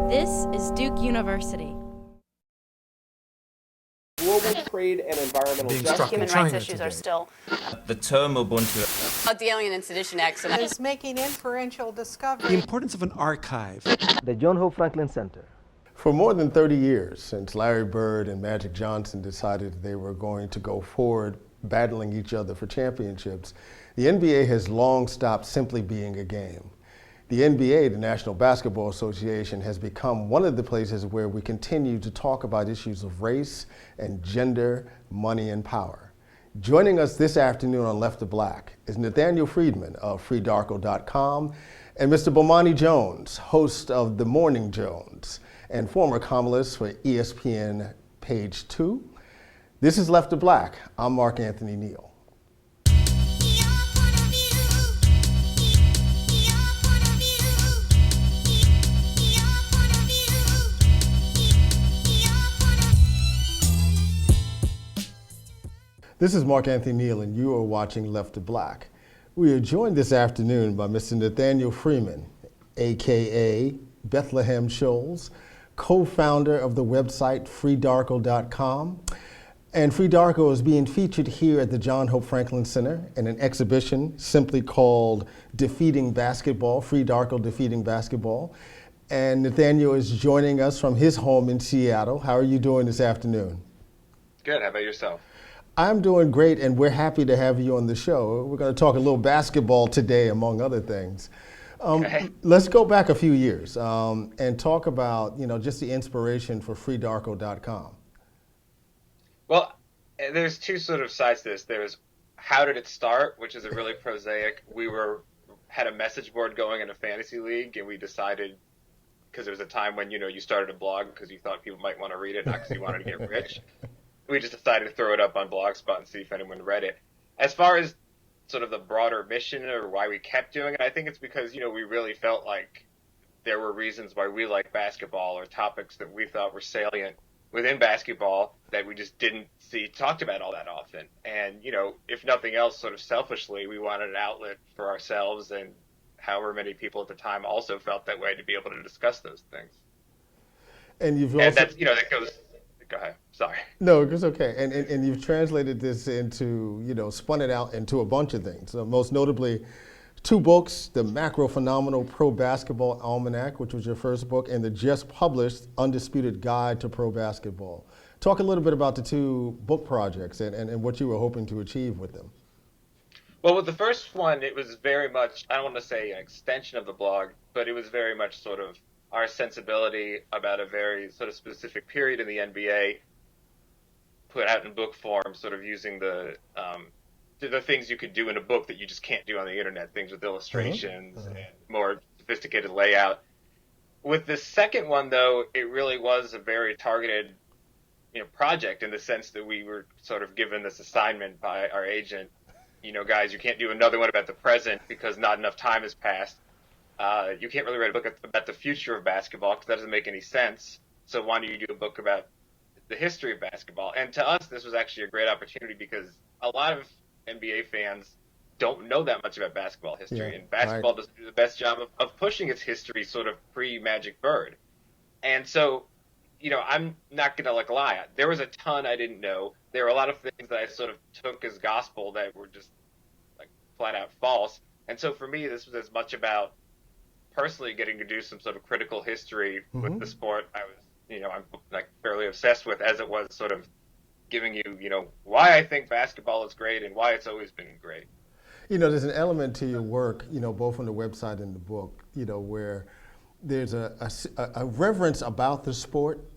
This is Duke University. Global trade and environmental justice. Human rights issues are still. The term Ubuntu. The Alien and Sedition Acts is making inferential discovery. The importance of an archive. The John Hope Franklin Center. For more than 30 years, since Larry Bird and Magic Johnson decided they were going to go forward battling each other for championships, the NBA has long stopped simply being a game. The NBA, the National Basketball Association, has become one of the places where we continue to talk about issues of race and gender, money, and power. Joining us this afternoon on Left of Black is Nathaniel Friedman of freedarko.com and Mr. Bomani Jones, host of The Morning Jones and former columnist for ESPN Page 2. This is Left of Black. I'm Mark Anthony Neal. This is Mark Anthony Neal, and you are watching Left of Black. We are joined this afternoon by Mr. Nathaniel Friedman, aka Bethlehem Scholes, co-founder of the website freedarko.com. And Free Darko is being featured here at the John Hope Franklin Center in an exhibition simply called Defeating Basketball, Free Darko Defeating Basketball. And Nathaniel is joining us from his home in Seattle. How are you doing this afternoon? Good. How about yourself? I'm doing great, and we're happy to have you on the show. We're going to talk a little basketball today, among other things. Okay. Let's go back a few years and talk about, just the inspiration for freedarko.com. Well, there's two sort of sides to this. There's how did it start, which is a really prosaic. We had a message board going in a fantasy league, and we decided, because there was a time when, you started a blog because you thought people might want to read it, not because you wanted to get rich. We just decided to throw it up on Blogspot and see if anyone read it. As far as sort of the broader mission or why we kept doing it, I think it's because, we really felt like there were reasons why we liked basketball or topics that we thought were salient within basketball that we just didn't see talked about all that often. And, if nothing else, sort of selfishly, we wanted an outlet for ourselves and however many people at the time also felt that way to be able to discuss those things. And you've also... And that's, that goes... Go ahead. Sorry. No, it's okay. And you've translated this into, spun it out into a bunch of things. Most notably, 2 books, the Macro Phenomenal Pro Basketball Almanac, which was your first book, and the just published Undisputed Guide to Pro Basketball. Talk a little bit about the 2 book projects and what you were hoping to achieve with them. Well, with the first one, it was very much, I don't want to say an extension of the blog, but it was very much sort of our sensibility about a very sort of specific period in the NBA put out in book form, sort of using the things you could do in a book that you just can't do on the internet, things with illustrations and more sophisticated layout. With the second one, though, it really was a very targeted project in the sense that we were sort of given this assignment by our agent, guys, you can't do another one about the present because not enough time has passed. You can't really write a book about the future of basketball because that doesn't make any sense. So why don't you do a book about the history of basketball? And to us, this was actually a great opportunity because a lot of NBA fans don't know that much about basketball history. And basketball doesn't do the best job of pushing its history sort of pre-Magic Bird. And so, I'm not going to lie. There was a ton I didn't know. There were a lot of things that I sort of took as gospel that were just flat out false. And so for me, this was as much about personally getting to do some sort of critical history with the sport I was, I'm fairly obsessed with, as it was sort of giving you, why I think basketball is great and why it's always been great. There's an element to your work, both on the website and the book, where there's a reverence about the sport,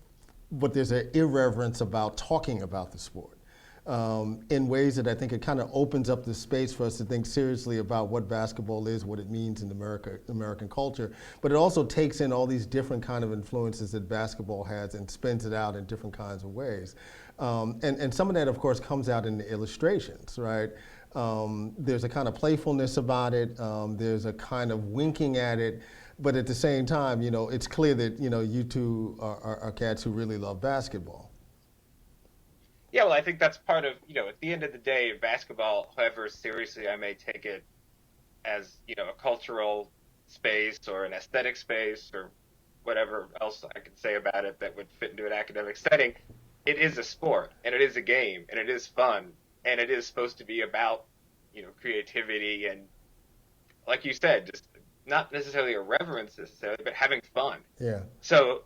but there's an irreverence about talking about the sport. In ways that I think it kind of opens up the space for us to think seriously about what basketball is, what it means in American culture. But it also takes in all these different kind of influences that basketball has and spins it out in different kinds of ways. And some of that, of course, comes out in the illustrations, right? There's a kind of playfulness about it. There's a kind of winking at it. But at the same time, it's clear that, you two are cats who really love basketball. Yeah, well, I think that's part of, at the end of the day, basketball, however seriously I may take it as, a cultural space or an aesthetic space or whatever else I could say about it that would fit into an academic setting, it is a sport, and it is a game, and it is fun, and it is supposed to be about, creativity and, like you said, just not necessarily irreverence necessarily, but having fun. Yeah. So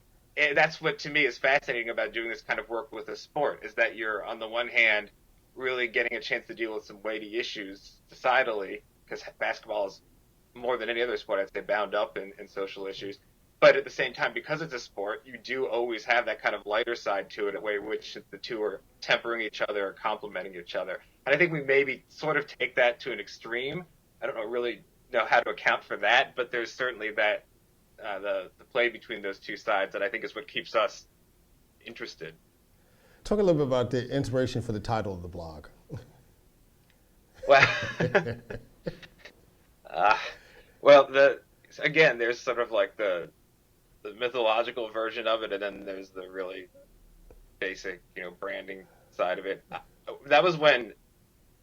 that's what to me is fascinating about doing this kind of work with a sport, is that you're on the one hand really getting a chance to deal with some weighty issues societally, because basketball is more than any other sport, I'd say, bound up in social issues. But at the same time, because it's a sport, you do always have that kind of lighter side to it, a way in which the two are tempering each other or complementing each other. And I think we maybe sort of take that to an extreme. I don't really know how to account for that, but there's certainly that the play between those two sides that I think is what keeps us interested. Talk a little bit about the inspiration for the title of the blog. Well, again, there's sort of like the mythological version of it, and then there's the really basic, branding side of it. That was when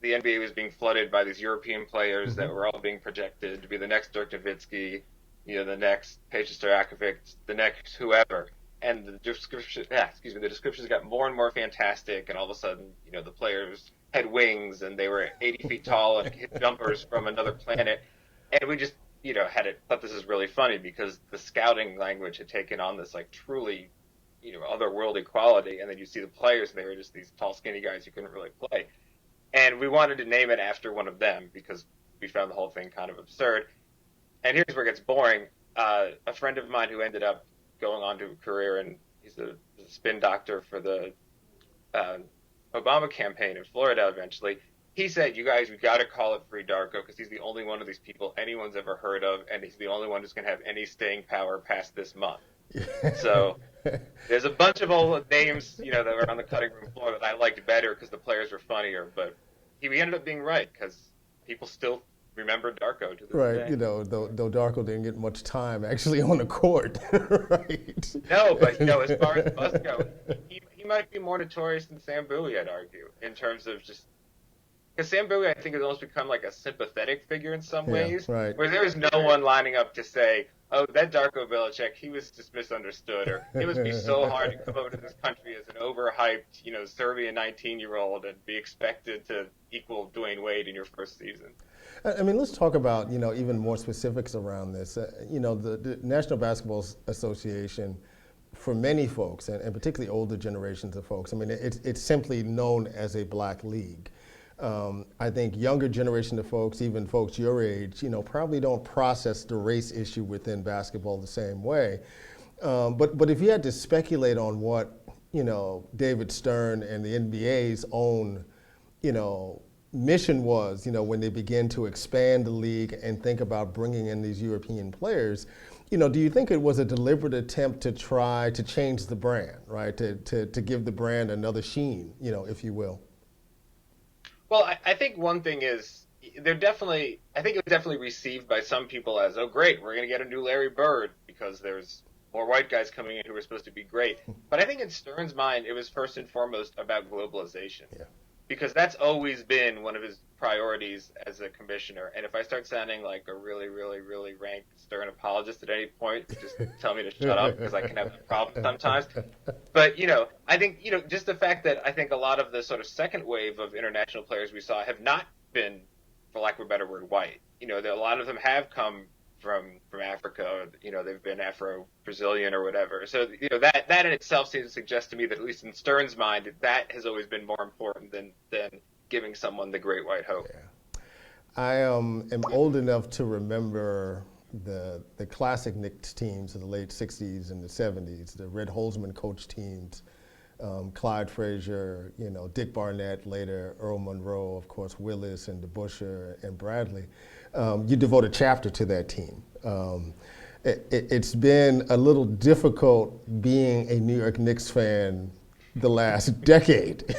the NBA was being flooded by these European players that were all being projected to be the next Dirk Nowitzki, the next Peja Stojakovic, the next whoever. And the descriptions got more and more fantastic, and all of a sudden, the players had wings, and they were 80 feet tall and hit jumpers from another planet. And we just, thought this is really funny, because the scouting language had taken on this, like, truly, otherworldly quality. And then you see the players, and they were just these tall, skinny guys who couldn't really play. And we wanted to name it after one of them, because we found the whole thing kind of absurd. And here's where it gets boring. A friend of mine who ended up going on to a career, and he's a spin doctor for the Obama campaign in Florida eventually, he said, you guys, we got to call it Free Darko, because he's the only one of these people anyone's ever heard of, and he's the only one who's going to have any staying power past this month. So there's a bunch of old names, that were on the cutting room floor that I liked better because the players were funnier, but we ended up being right, because people still remember Darko to this day. Though Darko didn't get much time actually on the court, right? No, but, as far as must go, he might be more notorious than Sam Bowie, I'd argue, in terms of just, because Sam Bowie, I think, has almost become like a sympathetic figure in some ways, right. where there was no one lining up to say, oh, that Darko Belichick, he was just misunderstood, or it must be so hard to come over to this country as an overhyped, Serbian 19-year-old and be expected to equal Dwayne Wade in your first season. I mean, let's talk about, even more specifics around this. The National Basketball Association, for many folks, and particularly older generations of folks, I mean, it's simply known as a black league. I think younger generation of folks, even folks your age, probably don't process the race issue within basketball the same way. But if you had to speculate on what, David Stern and the NBA's own, mission was, when they began to expand the league and think about bringing in these European players, do you think it was a deliberate attempt to try to change the brand, right? To give the brand another sheen, if you will? Well, I think one thing is I think it was definitely received by some people as, oh, great, we're going to get a new Larry Bird because there's more white guys coming in who were supposed to be great. But I think in Stern's mind, it was first and foremost about globalization. Yeah. Because that's always been one of his priorities as a commissioner. And if I start sounding like a really, really, really rank Stern apologist at any point, just tell me to shut up, because I can have a problem sometimes. But, I think, just the fact that I think a lot of the sort of second wave of international players we saw have not been, for lack of a better word, white. A lot of them have come from Africa, they've been Afro-Brazilian or whatever. So, that in itself seems to suggest to me that, at least in Stern's mind, that has always been more important than giving someone the great white hope. Yeah. I am old enough to remember the classic Knicks teams of the late 60s and the 70s, the Red Holzman coach teams, Clyde Frazier, Dick Barnett, later Earl Monroe, of course, Willis and DeBusschere and Bradley. You devote a chapter to that team. It's been a little difficult being a New York Knicks fan the last decade.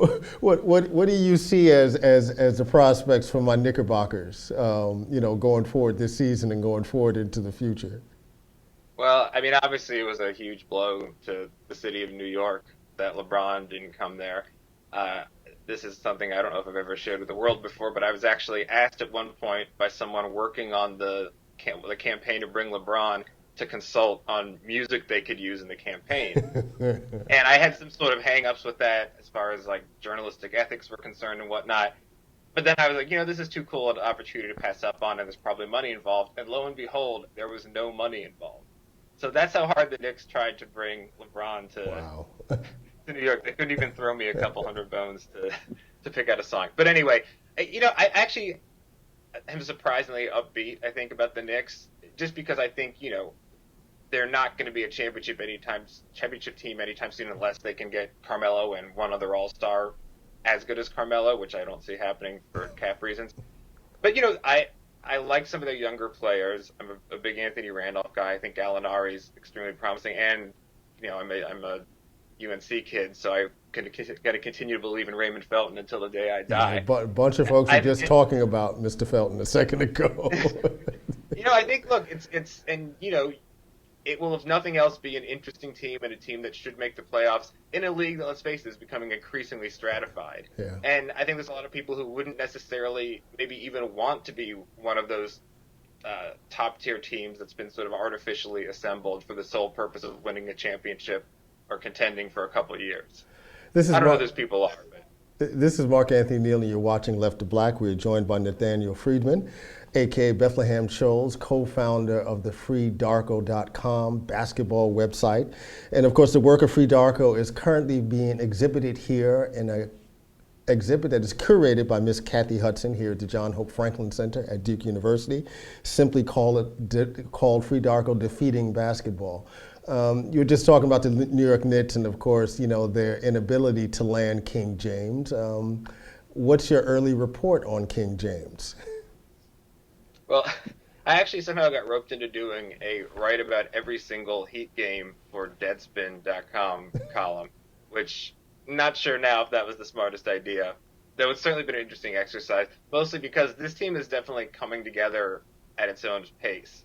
What do you see as the prospects for my Knickerbockers, going forward this season and going forward into the future? Well, I mean, obviously it was a huge blow to the city of New York that LeBron didn't come there. This is something I don't know if I've ever shared with the world before, but I was actually asked at one point by someone working on the campaign to bring LeBron to consult on music they could use in the campaign. And I had some sort of hang-ups with that as far as like journalistic ethics were concerned and whatnot. But then I was like, this is too cool an opportunity to pass up on, and there's probably money involved. And lo and behold, there was no money involved. So that's how hard the Knicks tried to bring LeBron to New York. They couldn't even throw me a couple hundred bones to pick out a song. But anyway, I actually am surprisingly upbeat, I think, about the Knicks, just because I think, they're not going to be a championship team anytime soon unless they can get Carmelo and one other All-Star as good as Carmelo, which I don't see happening for cap reasons. But, I like some of their younger players. I'm a big Anthony Randolph guy. I think Gallinari's extremely promising. And, I'm a UNC kid, so I'm going to continue to believe in Raymond Felton until the day I die. Yeah, a bunch of folks were just talking about Mr. Felton a second ago. I think, look, it will, if nothing else, be an interesting team and a team that should make the playoffs in a league that, let's face it, is becoming increasingly stratified. Yeah. And I think there's a lot of people who wouldn't necessarily maybe even want to be one of those top-tier teams that's been sort of artificially assembled for the sole purpose of winning a championship or contending for a couple of years. I don't know who those people are. But. This is Mark Anthony Neal, and you're watching Left to Black. We're joined by Nathaniel Friedman, a.k.a. Bethlehem Scholes, co-founder of the FreeDarko.com basketball website. And of course, the work of Free Darko is currently being exhibited here in an exhibit that is curated by Miss Kathy Hudson here at the John Hope Franklin Center at Duke University. Simply called Free Darko Defeating Basketball. You were just talking about the New York Knicks and, of course, their inability to land King James. What's your early report on King James? Well, I actually somehow got roped into doing a write about every single Heat game for Deadspin.com column, which I'm not sure now if that was the smartest idea. That would certainly been an interesting exercise, mostly because this team is definitely coming together at its own pace.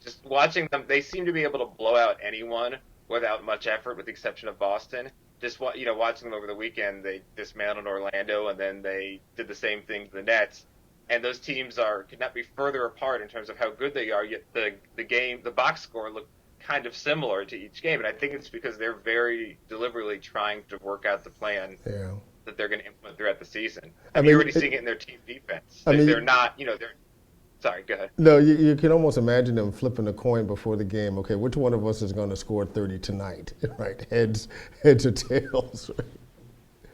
Just watching them, they seem to be able to blow out anyone without much effort, with the exception of Boston. Just watching them over the weekend, they dismantled Orlando, and then they did the same thing to the Nets. And those teams could not be further apart in terms of how good they are. Yet the box score looked kind of similar to each game, and I think it's because they're very deliberately trying to work out the plan that they're going to implement throughout the season. You're already seeing it in their team defense. They're not, they're. Sorry, go ahead. No, you can almost imagine them flipping a coin before the game. Okay, which one of us is going to score 30 tonight? Right, heads or tails.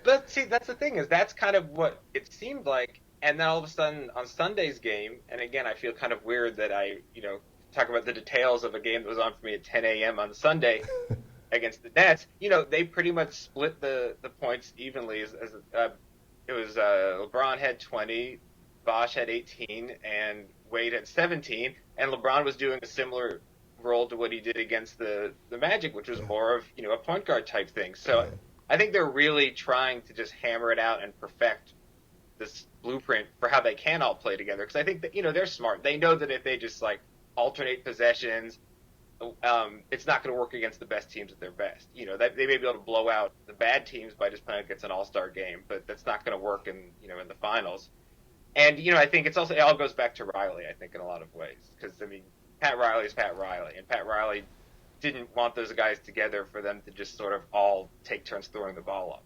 But see, that's the thing, is that's kind of what it seemed like. And then all of a sudden on Sunday's game, and again, I feel kind of weird that I, talk about the details of a game that was on for me at 10 a.m. on Sunday against the Nets. They pretty much split the points evenly. It was LeBron had 20, Bosh had 18, and Wade had 17, and LeBron was doing a similar role to what he did against the Magic, which was more of, a point guard type thing. So I think they're really trying to just hammer it out and perfect this blueprint for how they can all play together. Because I think that, they're smart. They know that if they just, alternate possessions, it's not going to work against the best teams at their best. That they may be able to blow out the bad teams by just playing against an all-star game, but that's not going to work in the finals. And, I think it all goes back to Riley, I think, in a lot of ways. Because, Pat Riley is Pat Riley. And Pat Riley didn't want those guys together for them to just sort of all take turns throwing the ball up.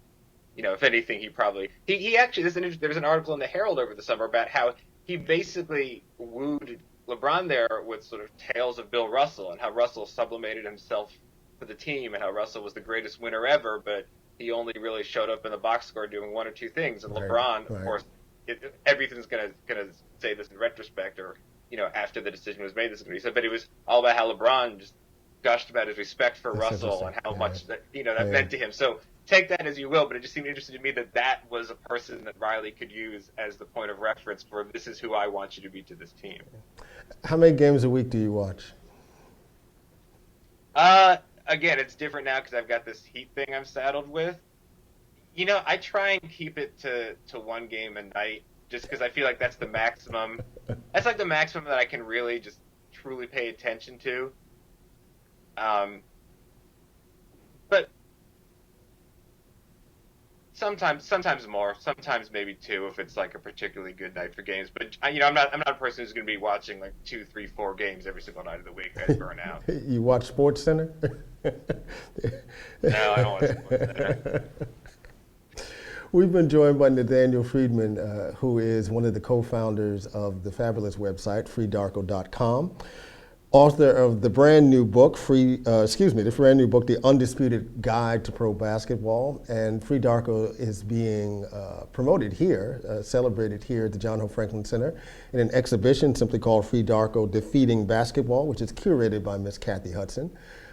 If anything, he actually, there was an article in the Herald over the summer about how he basically wooed LeBron there with sort of tales of Bill Russell and how Russell sublimated himself for the team and how Russell was the greatest winner ever, but he only really showed up in the box score doing one or two things. And LeBron, of course, everything's gonna say this in retrospect, or after the decision was made, this is gonna be said. But it was all about how LeBron just gushed about his respect for Russell and how much that meant to him. So take that as you will, but it just seemed interesting to me that was a person that Riley could use as the point of reference for, this is who I want you to be to this team. How many games a week do you watch? Again, it's different now because I've got this Heat thing I'm saddled with. I try and keep it to one game a night, just because I feel like that's the maximum. That's like the maximum that I can really just truly pay attention to. But Sometimes more. Sometimes maybe 2 if it's like a particularly good night for games. But I'm not a person who's going to be watching like 2, 3, 4 games every single night of the week. I burn out. You watch Sports Center? No, I don't watch Sports Center. We've been joined by Nathaniel Friedman, who is one of the co-founders of the fabulous website, freedarko.com. Author of the brand new book, The Undisputed Guide to Pro Basketball. And Free Darko is being promoted here, celebrated here at the John Hope Franklin Center in an exhibition simply called Free Darko Defeating Basketball, which is curated by Miss Kathy Hudson.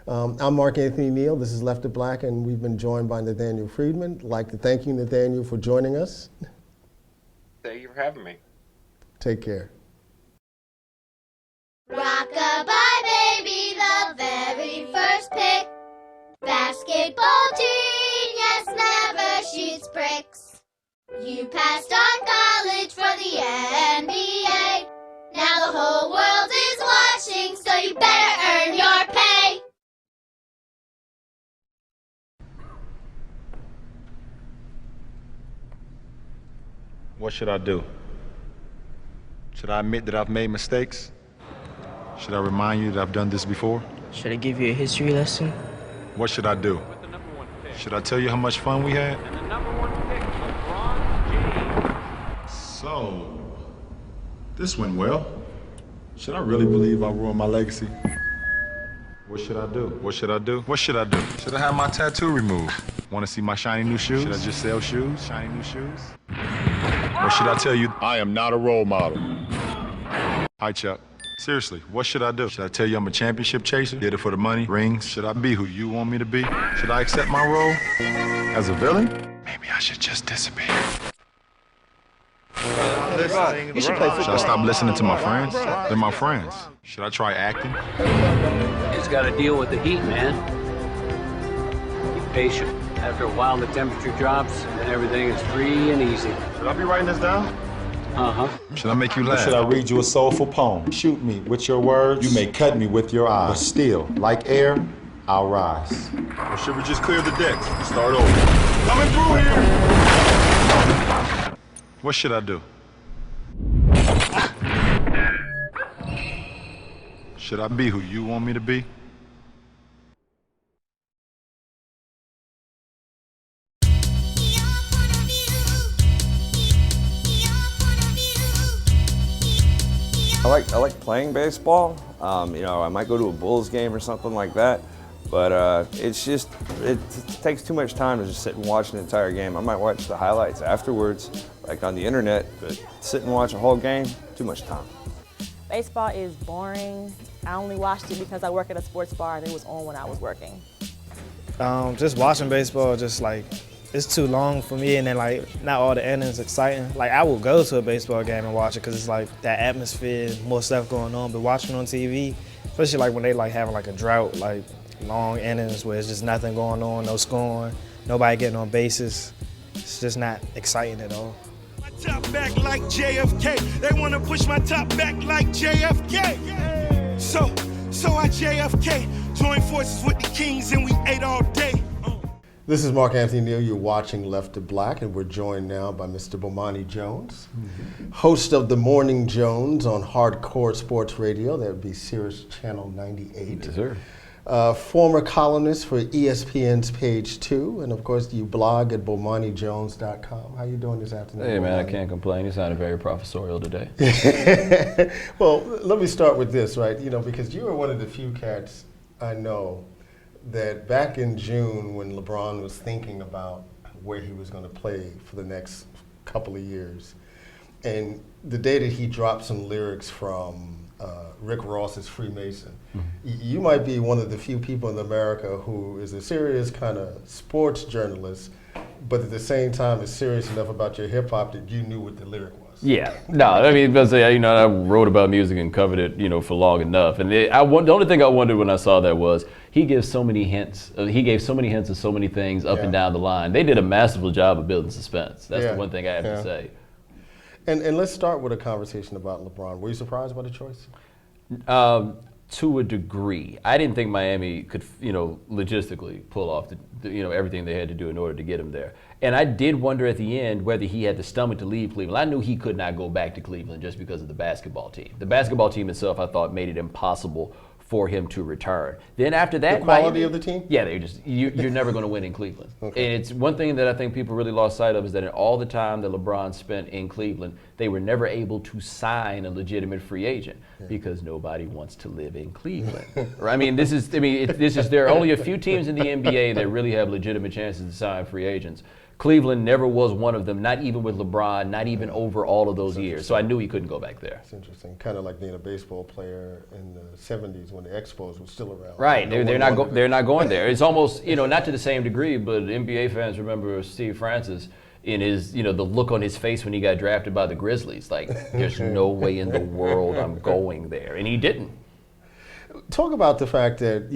I'm Mark Anthony Neal. This is Left of Black, and we've been joined by Nathaniel Friedman. I'd like to thank you, Nathaniel, for joining us. Thank you for having me. Take care. Rockabye baby, the very first pick. Basketball genius never shoots bricks. You passed on college for the NBA. Now the whole world is watching, so you better earn your pay. What should I do? Should I admit that I've made mistakes? Should I remind you that I've done this before? Should I give you a history lesson? What should I do? Should I tell you how much fun we had? And the number 1 pick, LeBron James. So, this went well. Should I really believe I ruined my legacy? What should I do? What should I do? What should I do? Should I have my tattoo removed? Want to see my shiny new shoes? Should I just sell shoes? Shiny new shoes? Or should I tell you I am not a role model? Hi, Chuck. Seriously, what should I do? Should I tell you I'm a championship chaser? Did it for the money, rings? Should I be who you want me to be? Should I accept my role as a villain? Maybe I should just disappear. You should play football. Should I stop listening to my friends? They're my friends. Should I try acting? You just got to deal with the heat, man. Be patient. After a while, the temperature drops, and everything is free and easy. Should I be writing this down? Uh-huh. Should I make you laugh? Or should I read you a soulful poem? Shoot me with your words. You may cut me with your eyes. But still, like air, I'll rise. Or should we just clear the decks and start over? Coming through here! What should I do? Should I be who you want me to be? I like playing baseball. I might go to a Bulls game or something like that, but it takes too much time to just sit and watch an entire game. I might watch the highlights afterwards, like on the internet, but sit and watch a whole game, too much time. Baseball is boring. I only watched it because I work at a sports bar and it was on when I was working. Just watching baseball, just like, it's too long for me, and then like not all the innings exciting. Like I will go to a baseball game and watch it because it's like that atmosphere, more stuff going on. But watching on TV, especially like when they like having like a drought, like long innings where it's just nothing going on, no scoring, nobody getting on bases, it's just not exciting at all. My top back like JFK. They want to push my top back like JFK. So I JFK joined forces with the Kings and we ate all day. This is Mark Anthony Neal. You're watching Left of Black, and we're joined now by Mr. Bomani Jones, host of The Morning Jones on Hardcore Sports Radio. That would be Sirius Channel 98. Yes, sir. Former columnist for ESPN's Page 2, and of course you blog at bomanijones.com. How you doing this afternoon? Hey man, I can't complain. You sounded very professorial today. Well, let me start with this, right? Because you are one of the few cats I know that back in June when LeBron was thinking about where he was going to play for the next couple of years, and the day that he dropped some lyrics from Rick Ross's Freemason, you might be one of the few people in America who is a serious kind of sports journalist, but at the same time is serious enough about your hip hop that you knew what the lyric was. Yeah, no, I mean, because I wrote about music and covered it, for long enough. And the only thing I wondered when I saw that was he gives so many hints. He gave so many hints of so many things up and down the line. They did a masterful job of building suspense. That's the one thing I have to say. And let's start with a conversation about LeBron. Were you surprised by the choice? to a degree. I didn't think Miami could, logistically pull off everything they had to do in order to get him there. And I did wonder at the end whether he had the stomach to leave Cleveland. I knew he could not go back to Cleveland just because of the basketball team. The basketball team itself, I thought, made it impossible for him to return. Then after that, the quality of the team? Yeah, you're never going to win in Cleveland. Okay. And it's one thing that I think people really lost sight of is that in all the time that LeBron spent in Cleveland, they were never able to sign a legitimate free agent because nobody wants to live in Cleveland. I mean, there are only a few teams in the NBA that really have legitimate chances to sign free agents. Cleveland never was one of them, not even with LeBron, not even over all of those years. So I knew he couldn't go back there. It's interesting. Kind of like being a baseball player in the 70s when the Expos were still around. Right. They're not going there. It's almost, not to the same degree, but NBA fans remember Steve Francis in his, the look on his face when he got drafted by the Grizzlies. Like, there's no way in the world I'm going there. And he didn't. Talk about the fact that,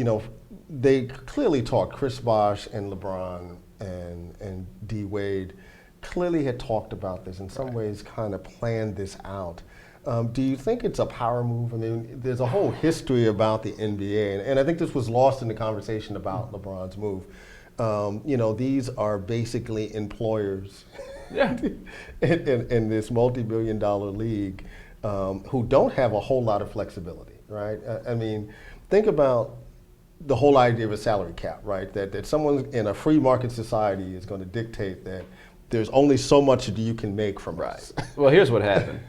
they clearly talked, Chris Bosh and LeBron and D. Wade clearly had talked about this, in some ways kind of planned this out. Do you think it's a power move? I mean, there's a whole history about the NBA, and I think this was lost in the conversation about LeBron's move. These are basically employers in this multi-billion-dollar league who don't have a whole lot of flexibility, right? I mean, think about the whole idea of a salary cap, right? That someone in a free market society is going to dictate that there's only so much that you can make from us. Well, here's what happened.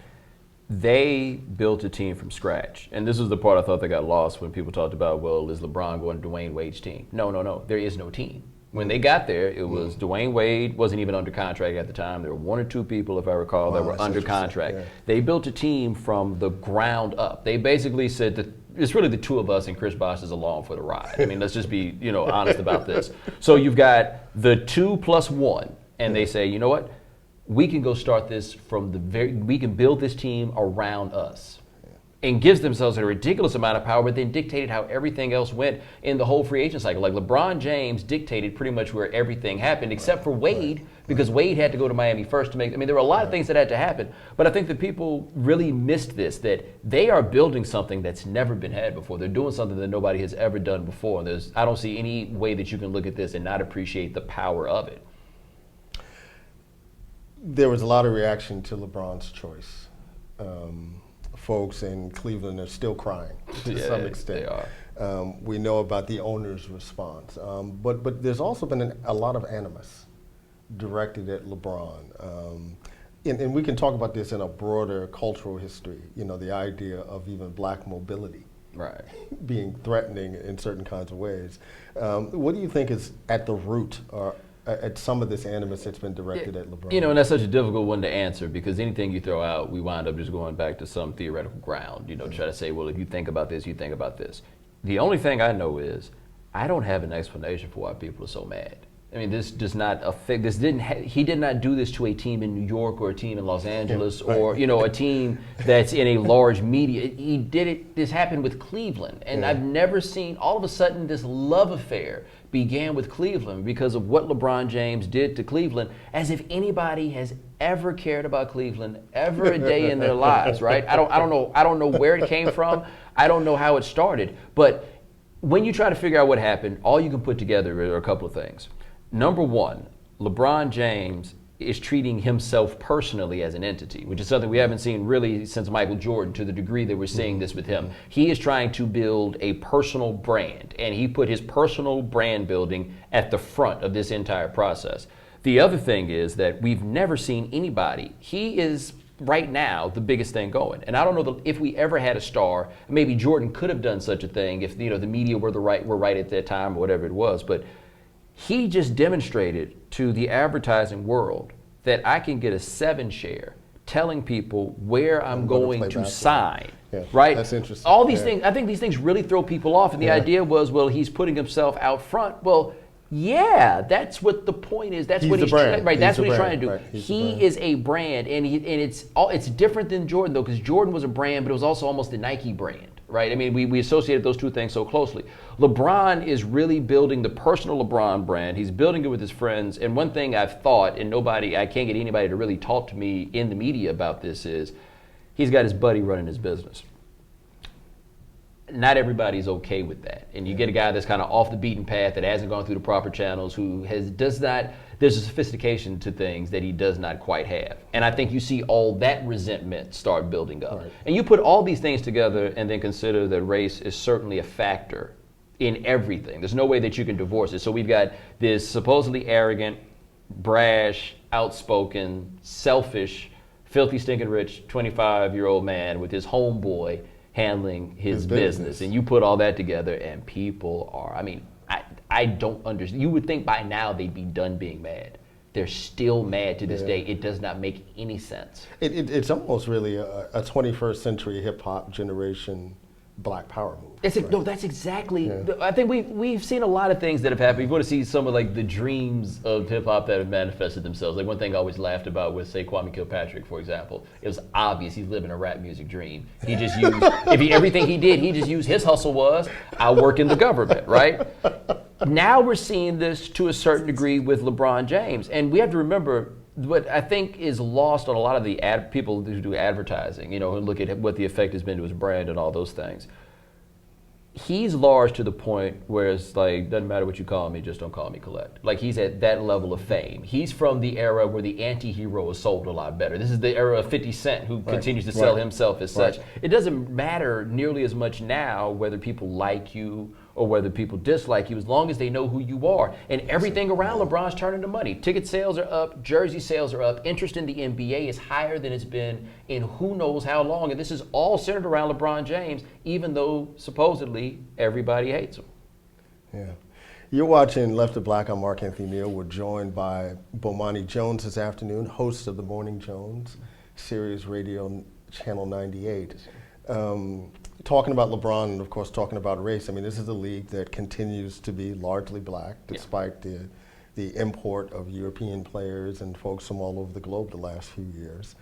They built a team from scratch. And this was the part I thought that got lost when people talked about, well, is LeBron going to Dwayne Wade's team? No. There is no team. When they got there, it was Dwayne Wade wasn't even under contract at the time. There were one or two people, if I recall, that were under contract. Yeah. They built a team from the ground up. They basically said that it's really the two of us and Chris Bosh is along for the ride. I mean, let's just be, honest about this. So you've got the 2+1, and they say, you know what? We can go start this from we can build this team around us. And gives themselves a ridiculous amount of power, but then dictated how everything else went in the whole free agent cycle. Like LeBron James dictated pretty much where everything happened, except for Wade, because Wade had to go to Miami first to make. I mean, there were a lot of things that had to happen, but I think that people really missed this, that they are building something that's never been had before. They're doing something that nobody has ever done before. And I don't see any way that you can look at this and not appreciate the power of it. There was a lot of reaction to LeBron's choice. Folks in Cleveland are still crying to some extent. They are. We know about the owner's response. But there's also been a lot of animus directed at LeBron. And we can talk about this in a broader cultural history, the idea of even black mobility being threatening in certain kinds of ways. What do you think is at the root or at some of this animus that's been directed at LeBron? And that's such a difficult one to answer because anything you throw out, we wind up just going back to some theoretical ground, try to say, well, if you think about this, you think about this. The only thing I know is I don't have an explanation for why people are so mad. I mean, this does not affect, he did not do this to a team in New York or a team in Los Angeles or, a team that's in a large media. He did it, this happened with Cleveland. And I've never seen, all of a sudden, this love affair began with Cleveland because of what LeBron James did to Cleveland, as if anybody has ever cared about Cleveland ever a day in their lives, right? I don't know where it came from. I don't know how it started. But when you try to figure out what happened, all you can put together are a couple of things. Number one, LeBron James is treating himself personally as an entity, which is something we haven't seen really since Michael Jordan to the degree that we're seeing this with him. He is trying to build a personal brand, and he put his personal brand building at the front of this entire process. The other thing is that we've never seen anybody. He is right now the biggest thing going. And I don't know if we ever had a star, maybe Jordan could have done such a thing if the media were right at that time or whatever it was, but he just demonstrated to the advertising world that I can get a 7 share telling people where I'm going to sign, right? That's interesting. All these things, I think these things really throw people off. And the idea was, well, he's putting himself out front. Well, yeah, that's what the point is. That's what he's trying, right? That's what he's trying to do. He is a brand, and it's different than Jordan though, because Jordan was a brand, but it was also almost the Nike brand. Right? I mean, we associated those two things so closely. LeBron is really building the personal LeBron brand. He's building it with his friends. And one thing I've thought, and I can't get anybody to really talk to me in the media about this, is he's got his buddy running his business. not everybody's okay with that. And you get a guy that's kind of off the beaten path, that hasn't gone through the proper channels, who there's a sophistication to things that he does not quite have. And I think you see all that resentment start building up. Right. And you put all these things together and then consider that race is certainly a factor in everything. There's no way that you can divorce it. So we've got this supposedly arrogant, brash, outspoken, selfish, filthy, stinking rich 25-year-old man with his homeboy handling his business. And you put all that together and people are, I don't understand. You would think by now they'd be done being mad. They're still mad to this day. It does not make any sense. It's almost really a 21st century hip hop generation Black Power move. No, that's exactly. I think we've seen a lot of things that have happened. You want to see some of like the dreams of hip hop that have manifested themselves. Like one thing I always laughed about with, say, Kwame Kilpatrick, for example. It was obvious he's living a rap music dream. He just used everything he did. He just used his hustle was I work in the government, right? Now we're seeing this to a certain degree with LeBron James, and we have to remember. What I think is lost on a lot of the people who do advertising, who look at what the effect has been to his brand and all those things. He's large to the point where it's like, doesn't matter what you call me, just don't call me Collect. Like he's at that level of fame. He's from the era where the anti-hero is sold a lot better. This is the era of 50 Cent, who continues to sell himself as such. It doesn't matter nearly as much now whether people like you or whether people dislike you, as long as they know who you are. And everything around LeBron's turning to money. Ticket sales are up, jersey sales are up, interest in the NBA is higher than it's been in who knows how long. And this is all centered around LeBron James, even though supposedly everybody hates him. Yeah. You're watching Left of Black. I'm Mark Anthony Neal. We're joined by Bomani Jones this afternoon, host of The Morning Jones, Sirius Radio Channel 98. Talking about LeBron and, of course, talking about race. This is a league that continues to be largely black, despite the import of European players and folks from all over the globe the last few years.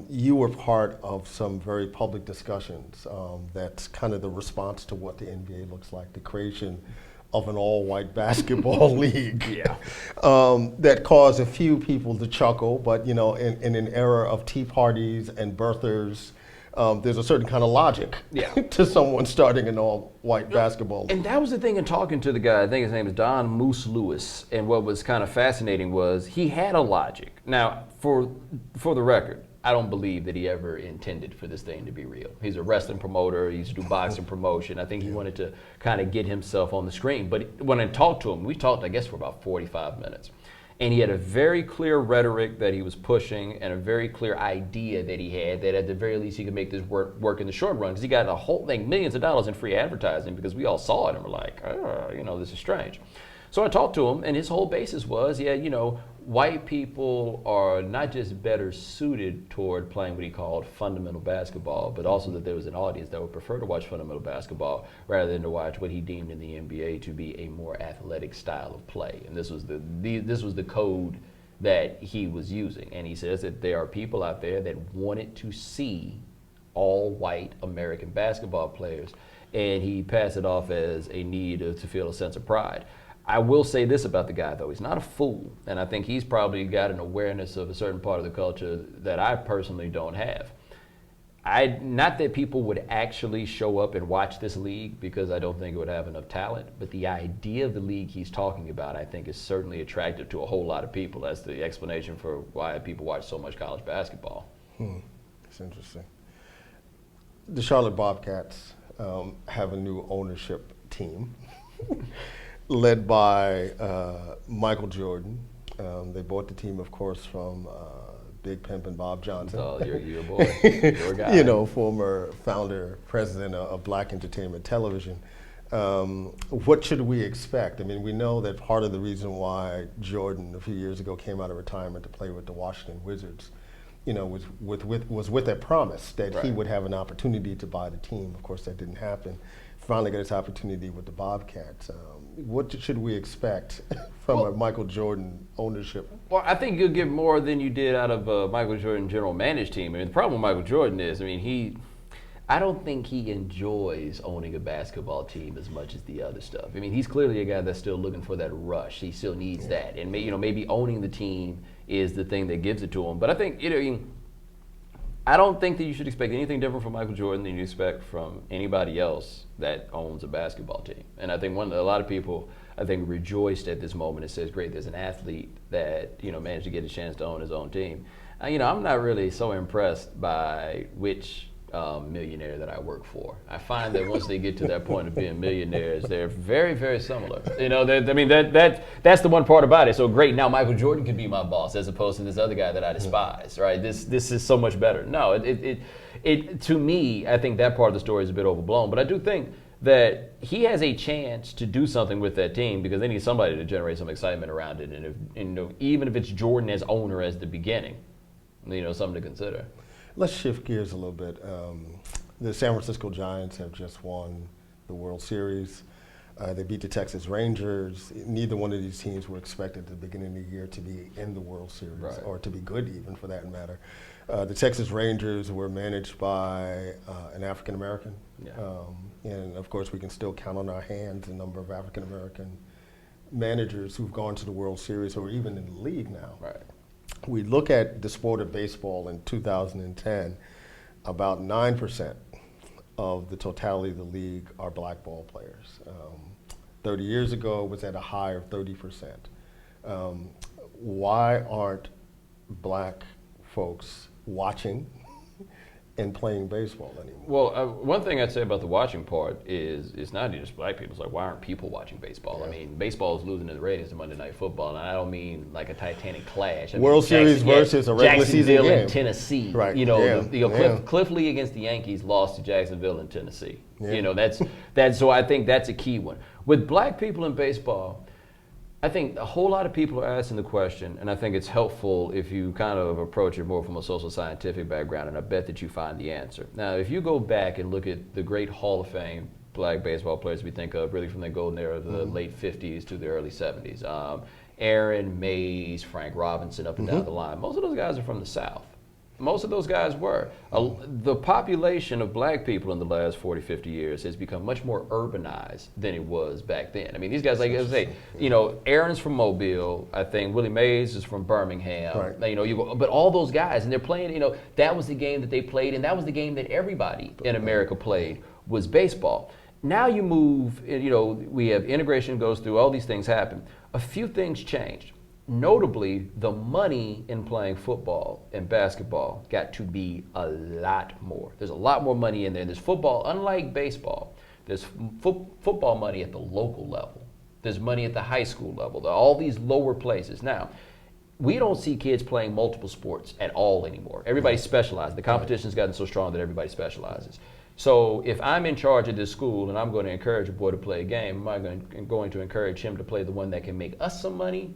You were part of some very public discussions. That's kind of the response to what the NBA looks like, the creation of an all-white basketball league. That caused a few people to chuckle, but in an era of tea parties and birthers, there's a certain kind of logic to someone starting an all-white basketball league. And that was the thing in talking to the guy, I think his name is Don Moose Lewis, and what was kind of fascinating was he had a logic. Now, for the record, I don't believe that he ever intended for this thing to be real. He's a wrestling promoter, he used to do boxing promotion. I think he wanted to kind of get himself on the screen. But when I talked to him, we talked, I guess, for about 45 minutes. And he had a very clear rhetoric that he was pushing and a very clear idea that he had that at the very least he could make this work in the short run, because he got a whole thing, millions of dollars in free advertising, because we all saw it and were like, this is strange. So I talked to him, and his whole basis was, white people are not just better suited toward playing what he called fundamental basketball, but also that there was an audience that would prefer to watch fundamental basketball rather than to watch what he deemed in the NBA to be a more athletic style of play. And this was the code that he was using. And he says that there are people out there that wanted to see all white American basketball players, and he passed it off as a need to feel a sense of pride. I will say this about the guy, though. He's not a fool, and I think he's probably got an awareness of a certain part of the culture that I personally don't have. Not that people would actually show up and watch this league, because I don't think it would have enough talent, but the idea of the league he's talking about, I think, is certainly attractive to a whole lot of people. That's the explanation for why people watch so much college basketball. That's interesting. The Charlotte Bobcats have a new ownership team. Led by Michael Jordan. They bought the team, of course, from Big Pimpin' Bob Johnson. Oh, your boy, your guy. Former founder, president of Black Entertainment Television. What should we expect? We know that part of the reason why Jordan, a few years ago, came out of retirement to play with the Washington Wizards, was with that promise that he would have an opportunity to buy the team. Of course, that didn't happen. Finally got his opportunity with the Bobcats. What should we expect from a Michael Jordan ownership? Well, I think you'll get more than you did out of a Michael Jordan general managed team. The problem with Michael Jordan is, I don't think he enjoys owning a basketball team as much as the other stuff. He's clearly a guy that's still looking for that rush. He still needs that, and maybe owning the team is the thing that gives it to him. But I think I don't think that you should expect anything different from Michael Jordan than you expect from anybody else that owns a basketball team. And I think a lot of people, I think, rejoiced at this moment and says, great, there's an athlete that, managed to get a chance to own his own team. I'm not really so impressed by which millionaire that I work for. I find that once they get to that point of being millionaires, they're very, very similar. That's the one part about it. So great, now Michael Jordan could be my boss as opposed to this other guy that I despise, right? This is so much better. No, it to me, I think that part of the story is a bit overblown. But I do think that he has a chance to do something with that team because they need somebody to generate some excitement around it. And even if it's Jordan as owner as the beginning, something to consider. Let's shift gears a little bit. The San Francisco Giants have just won the World Series. They beat the Texas Rangers. Neither one of these teams were expected at the beginning of the year to be in the World Series, right, or to be good even for that matter. The Texas Rangers were managed by an African American. Yeah. And of course we can still count on our hands the number of African American managers who've gone to the World Series or even in the league now. Right. We look at the sport of baseball in 2010, about 9% of the totality of the league are black ball players. 30 years ago, it was at a high of 30%. Why aren't black folks watching and playing baseball anymore? Well, one thing I'd say about the watching part is it's not just black people. It's like, why aren't people watching baseball? Yeah. I mean, baseball is losing in the ratings to Monday Night Football, and I don't mean like a Titanic clash. World Series versus a regular season game. In Tennessee. Right. Cliff Lee against the Yankees lost to Jacksonville in Tennessee. Yeah. That's so I think that's a key one. With black people in baseball, I think a whole lot of people are asking the question, and I think it's helpful if you kind of approach it more from a social scientific background, and I bet that you find the answer. Now, if you go back and look at the great Hall of Fame black baseball players we think of, really from the golden era of the late 50s to the early 70s, Aaron, Mays, Frank Robinson, up and down the line, most of those guys are from the South. Most of those guys were. The population of black people in the last 40, 50 years has become much more urbanized than it was back then. I mean, these guys, like I say, Aaron's from Mobile. I think Willie Mays is from Birmingham. Right. But all those guys, and they're playing, that was the game that they played, and that was the game that everybody in America played, was baseball. Now you move, we have integration goes through, all these things happen. A few things changed. Notably, the money in playing football and basketball got to be a lot more. There's a lot more money in there. There's football, unlike baseball, there's football money at the local level. There's money at the high school level. All these lower places. Now, we don't see kids playing multiple sports at all anymore. Everybody specializes. The competition's gotten so strong that everybody specializes. So if I'm in charge of this school and I'm going to encourage a boy to play a game, am I going to encourage him to play the one that can make us some money,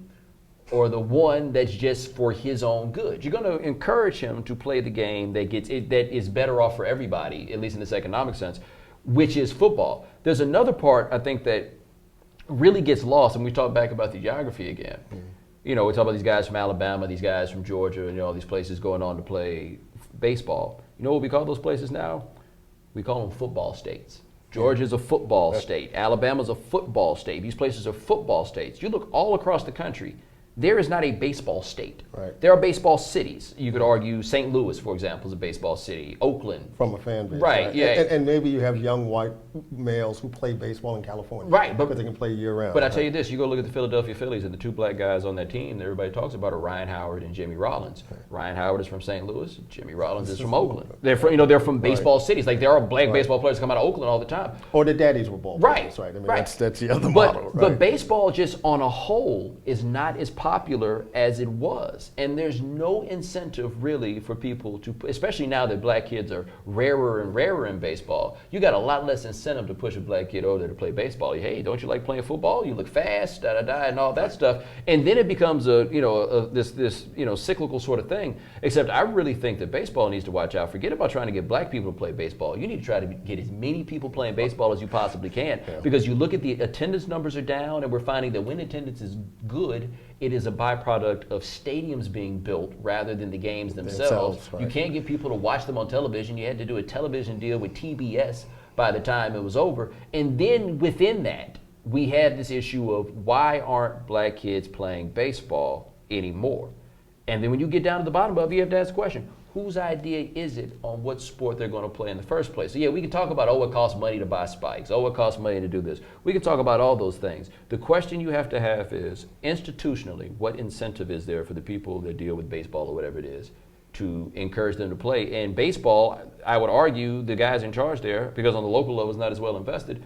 or the one that's just for his own good? You're going to encourage him to play the game that is better off for everybody, at least in this economic sense, which is football. There's another part, I think, that really gets lost, and we talk back about the geography again. We talk about these guys from Alabama, these guys from Georgia, and all these places going on to play baseball. You know what we call those places now? We call them football states. Georgia's a football state. Alabama's a football state. These places are football states. You look all across the country, there is not a baseball state. Right. There are baseball cities. You could argue St. Louis, for example, is a baseball city. Oakland. From a fan base. Right, yeah. And maybe you have young white males who play baseball in California. Right. But they can play year round. But I tell you this, you go look at the Philadelphia Phillies, and the two black guys on that team that everybody talks about are Ryan Howard and Jimmy Rollins. Right. Ryan Howard is from St. Louis. Jimmy Rollins is from Oakland. They're from baseball cities. Like, there are black baseball players come out of Oakland all the time. Or their daddies were ball players. Right. I mean, that's the other model. Right? But baseball just on a whole is not as popular as it was, and there's no incentive really for people to, especially now that black kids are rarer and rarer in baseball, you got a lot less incentive to push a black kid over there to play baseball. Hey, don't you like playing football? You look fast, and all that stuff, and then it becomes this cyclical sort of thing. Except I really think that baseball needs to watch out. Forget about trying to get black people to play baseball. You need to try to get as many people playing baseball as you possibly can, because you look at the attendance numbers are down, and we're finding that when attendance is good, it is a byproduct of stadiums being built rather than the games themselves. Right. You can't get people to watch them on television. You had to do a television deal with TBS by the time it was over. And then within that, we had this issue of why aren't black kids playing baseball anymore? And then when you get down to the bottom of it, you have to ask the question, whose idea is it on what sport they're going to play in the first place? So yeah, we can talk about, oh, it costs money to buy spikes. Oh, it costs money to do this. We can talk about all those things. The question you have to have is, institutionally, what incentive is there for the people that deal with baseball or whatever it is to encourage them to play? And baseball, I would argue the guys in charge there, because on the local level it's not as well invested,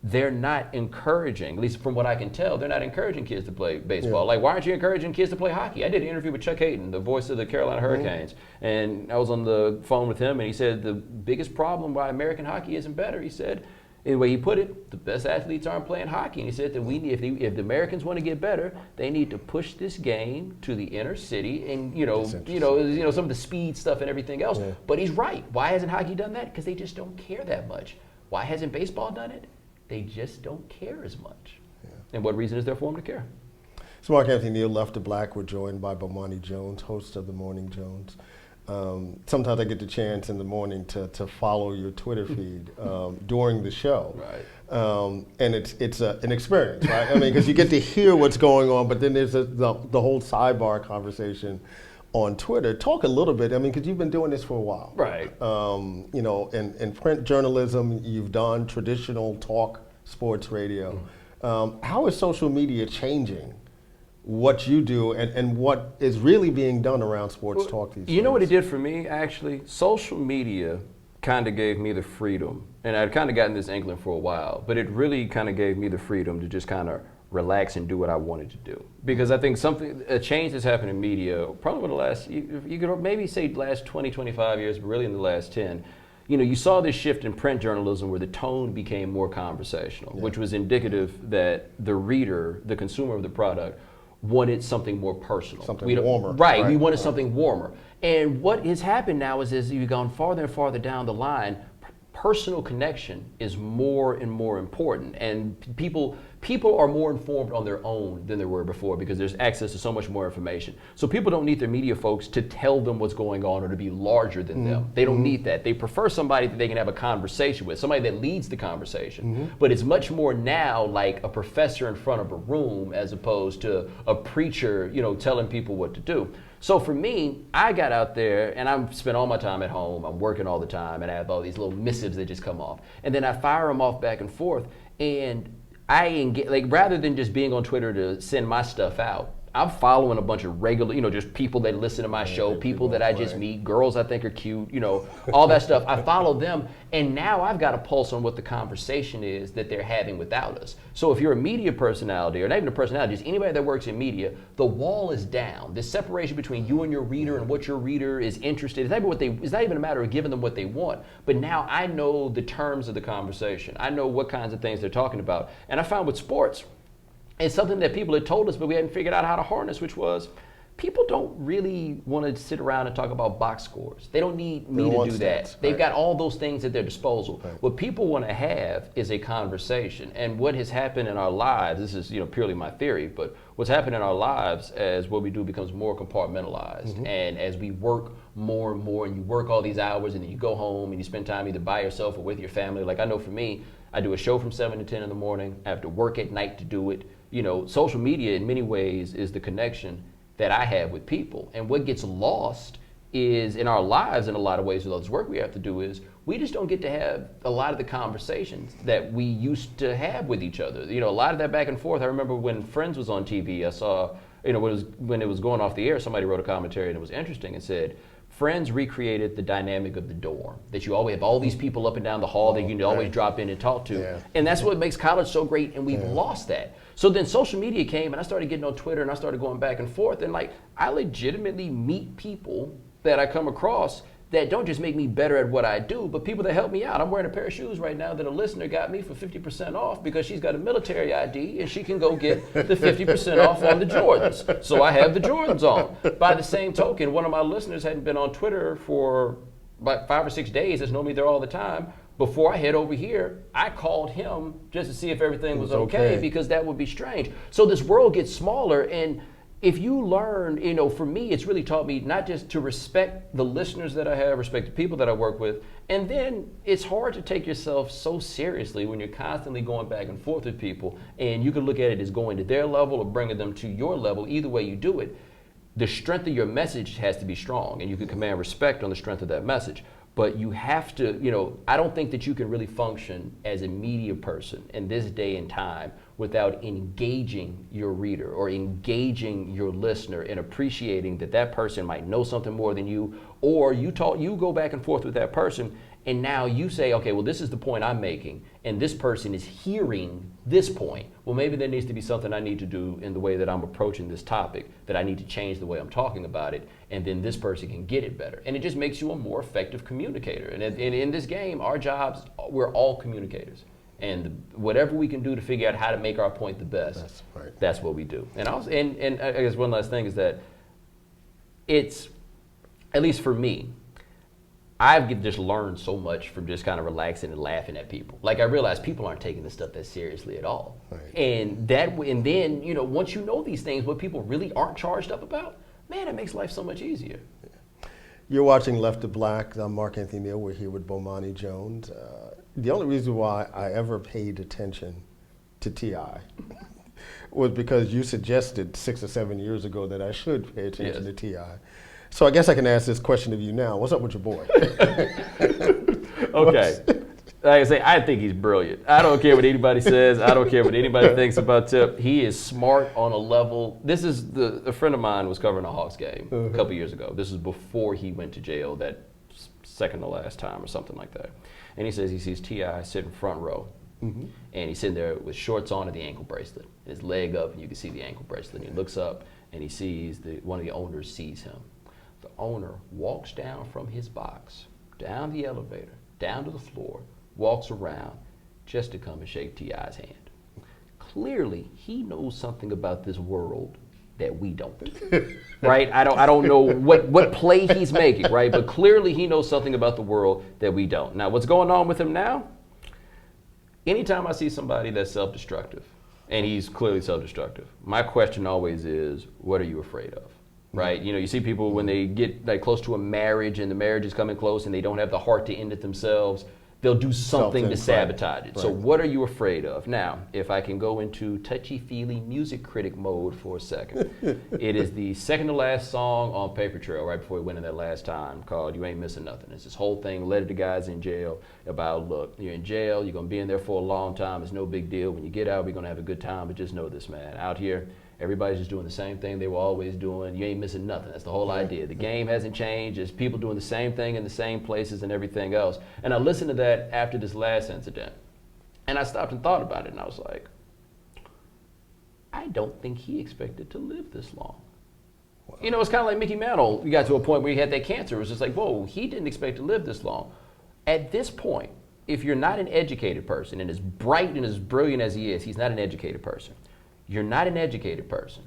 they're not encouraging, at least from what I can tell, they're not encouraging kids to play baseball. Like, why aren't you encouraging kids to play hockey? I did an interview with Chuck Hayden, the voice of the Carolina Hurricanes, and I was on the phone with him, and he said the biggest problem why American hockey isn't better, he said, the way he put it, the best athletes aren't playing hockey. And he said that we need, if the Americans want to get better, they need to push this game to the inner city, and some of the speed stuff and everything else. But he's right. Why hasn't hockey done that? Because they just don't care that much. Why hasn't baseball done it? They just don't care as much. And what reason is there for them to care? So Mark Anthony Neal, Left to Black. We're joined by Bomani Jones, host of The Morning Jones. Sometimes I get the chance in the morning to follow your Twitter feed during the show. Right. And it's an experience, right? I mean, because you get to hear what's going on, but then there's the whole sidebar conversation on Twitter. Talk a little bit, I mean, because you've been doing this for a while. Right. In print journalism, you've done traditional talk, sports radio. How is social media changing what you do and what is really being done around sports talk these days? You know what it did for me, actually? Social media kind of gave me the freedom, and I'd kind of gotten this inkling for a while, but it really kind of gave me the freedom to just kind of relax and do what I wanted to do. Because I think a change that's happened in media, probably over the last, you could maybe say last 20, 25 years, but really in the last 10, you saw this shift in print journalism where the tone became more conversational, which was indicative that the reader, the consumer of the product, wanted something more personal. Something warmer. Right, we wanted something warmer. And what has happened now is as you've gone farther and farther down the line, personal connection is more and more important, and people are more informed on their own than they were before because there's access to so much more information. So people don't need their media folks to tell them what's going on or to be larger than them. They don't need that. They prefer somebody that they can have a conversation with, somebody that leads the conversation. But it's much more now like a professor in front of a room as opposed to a preacher, telling people what to do. So for me, I got out there and I spent all my time at home. I'm working all the time and I have all these little missives that just come off. And then I fire them off back and forth. And I engage, rather than just being on Twitter to send my stuff out, I'm following a bunch of regular, just people that listen to my show, people that I just meet, girls I think are cute, all that stuff. I follow them, and now I've got a pulse on what the conversation is that they're having without us. So if you're a media personality, or not even a personality, just anybody that works in media, the wall is down. This separation between you and your reader and what your reader is interested in, it's not even a matter of giving them what they want, but now I know the terms of the conversation. I know what kinds of things they're talking about. And I found with sports, it's something that people had told us, but we hadn't figured out how to harness, which was people don't really want to sit around and talk about box scores. They don't need me to do that. They've got all those things at their disposal. What people want to have is a conversation. And what has happened in our lives, this is purely my theory, but what's happened in our lives as what we do becomes more compartmentalized. And as we work more and more, and you work all these hours, and then you go home and you spend time either by yourself or with your family. Like I know for me, I do a show from 7 to 10 in the morning. I have to work at night to do it. Social media in many ways is the connection that I have with people. And what gets lost is in our lives in a lot of ways with all this work we have to do is we just don't get to have a lot of the conversations that we used to have with each other. A lot of that back and forth. I remember when Friends was on TV, I saw, when it was going off the air, somebody wrote a commentary and it was interesting and said, Friends recreated the dynamic of the dorm, that you always have all these people up and down the hall that you can always drop in and talk to. And that's what makes college so great, and we've lost that. So then social media came, and I started getting on Twitter, and I started going back and forth, and I legitimately meet people that I come across that don't just make me better at what I do, but people that help me out. I'm wearing a pair of shoes right now that a listener got me for 50% off because she's got a military ID and she can go get the 50% off on the Jordans. So I have the Jordans on. By the same token, one of my listeners hadn't been on Twitter for about 5 or 6 days. It's normally there all the time. Before I head over here, I called him just to see if everything was okay because that would be strange. So this world gets smaller, and if you learn, for me, it's really taught me not just to respect the listeners that I have, respect the people that I work with, and then it's hard to take yourself so seriously when you're constantly going back and forth with people, and you can look at it as going to their level or bringing them to your level. Either way you do it, the strength of your message has to be strong, and you can command respect on the strength of that message. But you have to, I don't think that you can really function as a media person in this day and time without engaging your reader or engaging your listener and appreciating that that person might know something more than you, or you go back and forth with that person, and now you say, okay, well, this is the point I'm making, and this person is hearing this point. Well, maybe there needs to be something I need to do in the way that I'm approaching this topic, that I need to change the way I'm talking about it, and then this person can get it better. And it just makes you a more effective communicator. And in this game, our jobs, we're all communicators. And whatever we can do to figure out how to make our point the best, that's what we do. And I guess one last thing is that it's, at least for me, I've just learned so much from just kind of relaxing and laughing at people. Like, I realize people aren't taking this stuff that seriously at all. And then, once you know these things, what people really aren't charged up about, man, it makes life so much easier. You're watching Left to Black. I'm Mark Anthony Neal. We're here with Bomani Jones. The only reason why I ever paid attention to T.I. was because you suggested 6 or 7 years ago that I should pay attention to T.I. So I guess I can ask this question of you now. What's up with your boy? Okay. Like I say, I think he's brilliant. I don't care what anybody says. I don't care what anybody thinks about Tip. He is smart on a level. This is a friend of mine was covering a Hawks game a couple years ago. This is before he went to jail that second to last time or something like that. And he says he sees T.I. sitting front row. And he's sitting there with shorts on and the ankle bracelet. His leg up, and you can see the ankle bracelet. And he looks up, and he sees one of the owners sees him. The owner walks down from his box, down the elevator, down to the floor, walks around just to come and shake T.I.'s hand. Clearly, he knows something about this world that we don't, right? I don't know what play he's making, right? But clearly he knows something about the world that we don't. Now, what's going on with him now? Anytime I see somebody that's self-destructive, and he's clearly self-destructive, my question always is, what are you afraid of? Right? You see people when they get like close to a marriage and the marriage is coming close and they don't have the heart to end it themselves, they'll do something to sabotage it. So what are you afraid of? Now, if I can go into touchy-feely music critic mode for a second, it is the second to last song on Paper Trail right before he went in that last time called You Ain't Missing Nothing. It's this whole thing, letter to guys in jail about, look, you're in jail, you're going to be in there for a long time, it's no big deal. When you get out, we're going to have a good time, but just know this, man. Out here, everybody's just doing the same thing they were always doing. You ain't missing nothing. That's the whole idea. The game hasn't changed. It's people doing the same thing in the same places and everything else. And I listened to that after this last incident. And I stopped and thought about it, and I was like, I don't think he expected to live this long. Wow. It's kind of like Mickey Mantle. We got to a point where he had that cancer. It was just like, whoa, he didn't expect to live this long. At this point, if you're not an educated person, and as bright and as brilliant as he is, he's not an educated person. You're not an educated person.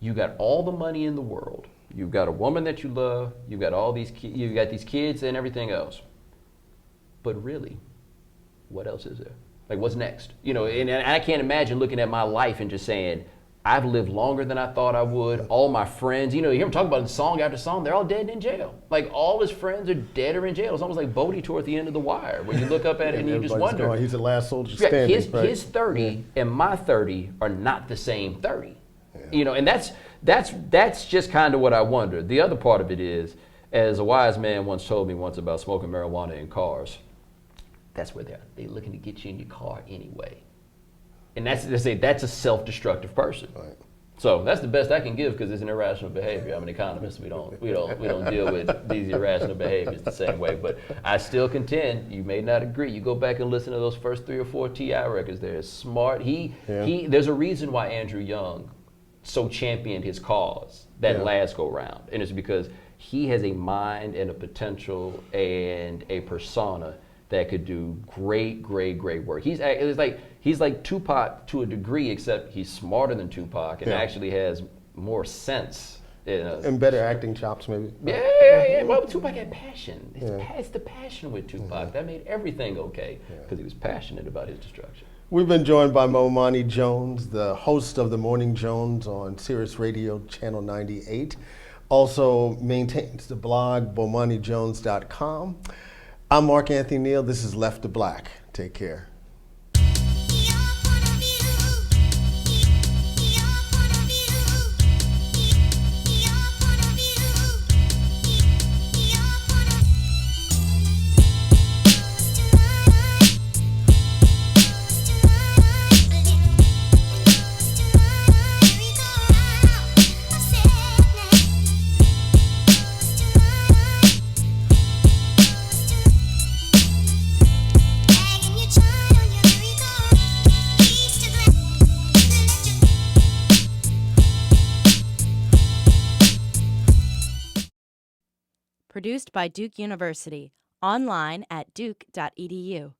You got all the money in the world. You've got a woman that you love. You've got all these. You've got these kids and everything else. But really, what else is there? Like, what's next? And I can't imagine looking at my life and just saying, I've lived longer than I thought I would. All my friends, you hear him talk about it song after song, they're all dead and in jail. Like, all his friends are dead or in jail. It's almost like Bodie toward the end of The Wire, where you look up at it and you just wonder. He's the last soldier standing. His 30 and my 30 are not the same 30. And that's just kind of what I wonder. The other part of it is, as a wise man once told me about smoking marijuana in cars, that's where they're looking to get you in your car anyway. And that's a self-destructive person. Right. So that's the best I can give because it's an irrational behavior. I'm an economist. We don't deal with these irrational behaviors the same way. But I still contend, you may not agree. You go back and listen to those first 3 or 4 T.I. records. They're smart. There's a reason why Andrew Young so championed his cause that last go round, and it's because he has a mind and a potential and a persona that could do great work. He's like Tupac to a degree, except he's smarter than Tupac and actually has more sense. And better acting chops, maybe. Yeah. Well, Tupac had passion. It's the passion with Tupac. That made everything okay because he was passionate about his destruction. We've been joined by Bomani Jones, the host of The Morning Jones on Sirius Radio Channel 98. Also maintains the blog, BomaniJones.com. I'm Mark Anthony Neal. This is Left to Black. Take care. Produced by Duke University. Online at duke.edu.